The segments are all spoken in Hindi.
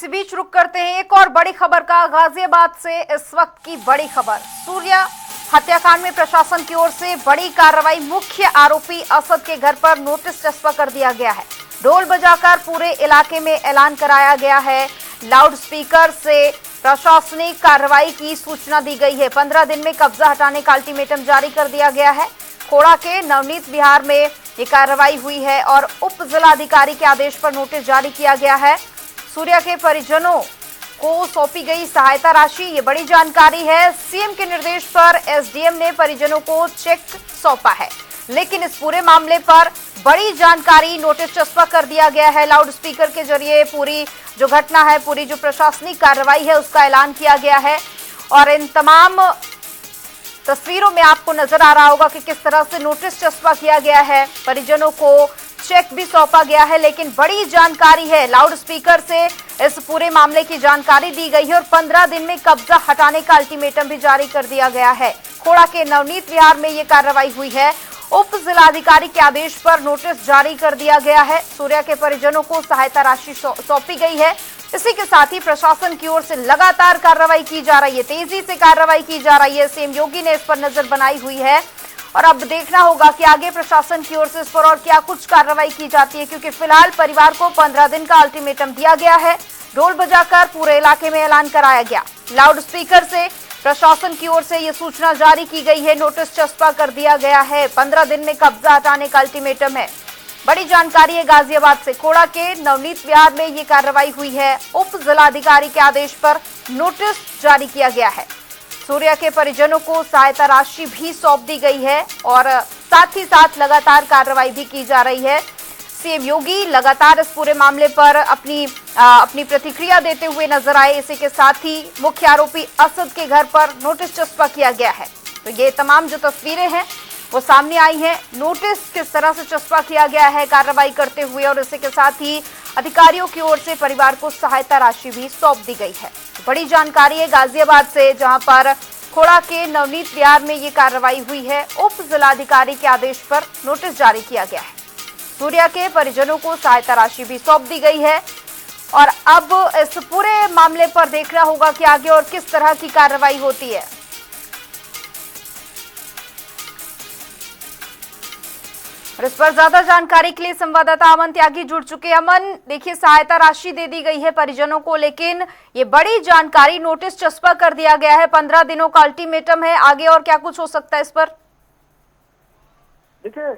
इस बीच रुक करते हैं एक और बड़ी खबर का। गाजियाबाद से इस वक्त की बड़ी खबर, सूर्या हत्याकांड में प्रशासन की ओर से बड़ी कार्रवाई। मुख्य आरोपी असद के घर पर नोटिस चस्पा कर दिया गया है। ढोल बजाकर पूरे इलाके में ऐलान कराया गया है। लाउडस्पीकर से प्रशासनिक कार्रवाई की सूचना दी गई है। 15 दिन में कब्जा हटाने का अल्टीमेटम जारी कर दिया गया है। खोड़ा के नवनीत विहार में ये कार्रवाई हुई है और उप जिलाधिकारी के आदेश पर नोटिस जारी किया गया है। सूर्या के परिजनों को सौंपी गई सहायता राशि, ये बड़ी जानकारी है। सीएम के निर्देश पर एसडीएम ने परिजनों को चेक सौंपा है, लेकिन इस पूरे मामले पर बड़ी जानकारी, नोटिस चस्पा कर दिया गया है। लाउडस्पीकर के जरिए पूरी जो घटना है, पूरी जो प्रशासनिक कार्रवाई है, उसका ऐलान किया गया है। और इन तमाम तस्वीरों में आपको नजर आ रहा होगा कि किस तरह से नोटिस चस्पा किया गया है। परिजनों को चेक भी सौंपा गया है, लेकिन बड़ी जानकारी है। लाउडस्पीकर से इस पूरे मामले की जानकारी दी गई है और 15 दिन में कब्जा हटाने का अल्टीमेटम भी जारी कर दिया गया है। खोड़ा के नवनीत विहार में ये कार्रवाई हुई है। उप जिलाधिकारी के आदेश पर नोटिस जारी कर दिया गया है। सूर्या के परिजनों को सहायता राशि सौंपी गई है। इसी के साथ ही प्रशासन की ओर से लगातार कार्रवाई की जा रही है, तेजी से कार्रवाई की जा रही है। सीएम योगी ने इस पर नजर बनाई हुई है और अब देखना होगा कि आगे प्रशासन की ओर से इस पर और क्या कुछ कार्रवाई की जाती है, क्योंकि फिलहाल परिवार को 15 दिन का अल्टीमेटम दिया गया है। ढोल बजाकर पूरे इलाके में ऐलान कराया गया। लाउडस्पीकर से प्रशासन की ओर से ये सूचना जारी की गई है, नोटिस चस्पा कर दिया गया है। 15 दिन में कब्जा हटाने का अल्टीमेटम है। बड़ी जानकारी है। गाजियाबाद से खोड़ा के नवनीत विहार में ये कार्रवाई हुई है। उप जिलाधिकारी के आदेश पर नोटिस जारी किया गया है। सूर्या के परिजनों को सहायता राशि भी सौंप दी गई है और साथ ही साथ लगातार कार्रवाई भी की जा रही है। सीएम योगी लगातार इस पूरे मामले पर अपनी प्रतिक्रिया देते हुए नजर आए। इसी के साथ ही मुख्य आरोपी असद के घर पर नोटिस चस्पा किया गया है। तो ये तमाम जो तस्वीरें हैं वो सामने आई हैं। नोटिस किस तरह से चस्पा किया गया है कार्रवाई करते हुए, और इसी के साथ ही अधिकारियों की ओर से परिवार को सहायता राशि भी सौंप दी गई है। बड़ी जानकारी है गाजियाबाद से, जहां पर खोड़ा के नवनीत विहार में ये कार्रवाई हुई है। उप जिलाधिकारी के आदेश पर नोटिस जारी किया गया है। सूर्या के परिजनों को सहायता राशि भी सौंप दी गई है और अब इस पूरे मामले पर देखना होगा कि आगे और किस तरह की कार्रवाई होती है। और इस पर ज्यादा जानकारी के लिए संवाददाता अमन त्यागी जुड़ चुके हैं। अमन, देखिए सहायता राशि दे दी गई है परिजनों को, लेकिन ये बड़ी जानकारी, नोटिस चस्पा कर दिया गया है। 15 दिनों का अल्टीमेटम है। आगे और क्या कुछ हो सकता है इस पर? देखिए,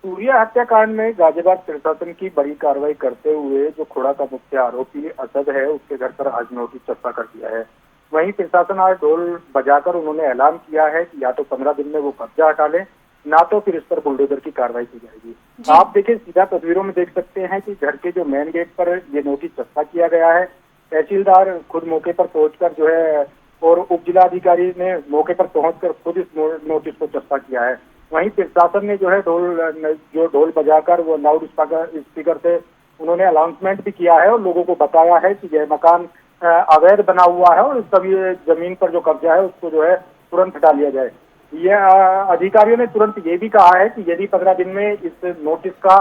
सूर्या हत्याकांड में गाजियाबाद प्रशासन की बड़ी कार्रवाई करते हुए जो खोड़ा का मुख्य आरोपी असद है, उसके घर पर आज नोटिस चस्पा कर दिया है। वहीं प्रशासन आज ढोल बजाकर उन्होंने ऐलान किया है कि या तो 15 दिन में वो कब्जा हटा ले, ना तो फिर इस पर बुलडोजर की कार्रवाई की जाएगी। आप देखिए, सीधा तस्वीरों में देख सकते हैं कि घर के जो मेन गेट पर ये नोटिस चस्पा किया गया है। तहसीलदार खुद मौके पर पहुंचकर जो है और उप जिलाधिकारी ने मौके पर पहुंचकर खुद इस नोटिस को चस्पा किया है। वहीं प्रशासन ने जो है ढोल बजाकर वो लाउड स्पीकर से उन्होंने अनाउंसमेंट भी किया है और लोगों को बताया है कि यह मकान अवैध बना हुआ है और सभी जमीन पर जो कब्जा है उसको जो है तुरंत हटा लिया जाए। यह अधिकारियों ने तुरंत ये भी कहा है कि यदि 15 दिन में इस नोटिस का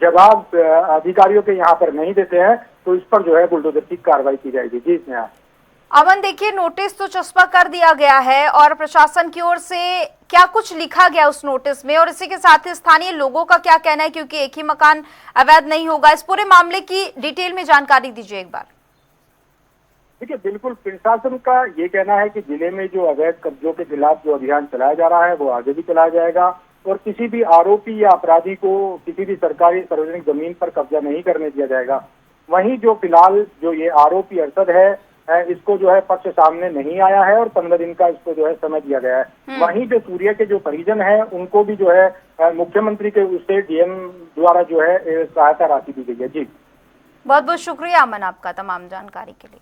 जवाब अधिकारियों के यहाँ पर नहीं देते हैं तो इस पर जो है बुलडोजर की कार्रवाई की जाएगी। जी इसमें अमन, देखिए नोटिस तो चस्पा कर दिया गया है और प्रशासन की ओर से क्या कुछ लिखा गया उस नोटिस में, और इसी के साथ ही स्थानीय लोगों का क्या कहना है, क्योंकि एक ही मकान अवैध नहीं होगा। इस पूरे मामले की डिटेल में जानकारी दीजिए एक बार। देखिए, बिल्कुल प्रशासन का ये कहना है कि जिले में जो अवैध कब्जों के खिलाफ जो अभियान चलाया जा रहा है वो आगे भी चलाया जाएगा और किसी भी आरोपी या अपराधी को किसी भी सरकारी सार्वजनिक जमीन पर कब्जा नहीं करने दिया जाएगा। वहीं जो फिलहाल जो ये आरोपी अरशद है, इसको जो है पक्ष सामने नहीं आया है और 15 दिन का इसको जो है समय दिया गया है। वहीं जो सूर्या के जो परिजन है उनको भी जो है मुख्यमंत्री के उससे डीएम द्वारा जो है सहायता राशि दी गई है। जी बहुत बहुत शुक्रिया अमन आपका तमाम जानकारी के लिए।